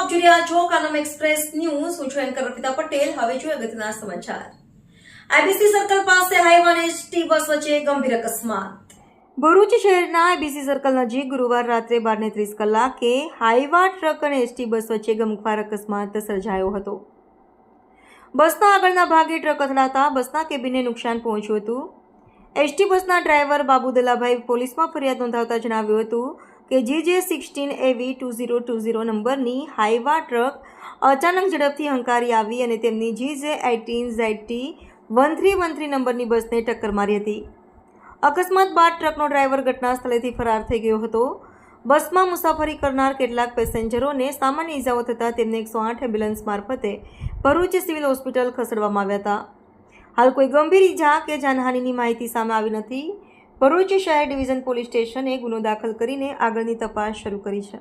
આપ જોઈ રહ્યા છો કાનમ એક્સપ્રેસ ન્યૂઝ. હું છું એન્કર અર્પિતા પટેલ. હવે જોઈએ અગત્યના સમાચાર. આઈબીસી સર્કલ પાસે હાઈવા અને એસટી બસ વચ્ચે ગંભીર અકસ્માત. ભરૂચ શહેરના આઈબીસી સર્કલ નજીક ગુરુવાર રાત્રે 12:30 કલાકે હાઈવા ટ્રક અને એસટી બસ વચ્ચે ગમખ્વાર અકસ્માત સર્જાયો હતો. બસના આગળના ભાગે ટ્રક અથડાતા બસના કેબિનને નુકસાન પહોંચ્યું હતું. એસટી બસના ડ્રાઈવર બાબુ દલાભાઈ પોલીસમાં ફરિયાદ નોંધાવતા જણાવ્યું હતું કે GJ16AV 2020 નંબરની હાઈવા ટ્રક અચાનક ઝડપથી હંકારી આવી અને તેમની GJ18ZT 1313 નંબરની બસને ટક્કર મારી હતી. અકસ્માત બાદ ટ્રકનો ડ્રાઈવર ઘટના સ્થળેથી ફરાર થઈ ગયો હતો. બસમાં મુસાફરી કરનાર કેટલાક પેસેન્જરોને સામાન્ય ઇજાઓ થતાં તેમને 108 એમ્બ્યુલન્સ મારફતે ભરૂચ સિવિલ હોસ્પિટલ ખસેડવામાં આવ્યા હતા. હાલ કોઈ ગંભીર ઇજા કે જાનહાનિની માહિતી સામે આવી નથી. ભરૂચ શહેર ડિવિઝન પોલીસ સ્ટેશને ગુનો દાખલ કરીને આગળની તપાસ શરૂ કરી છે.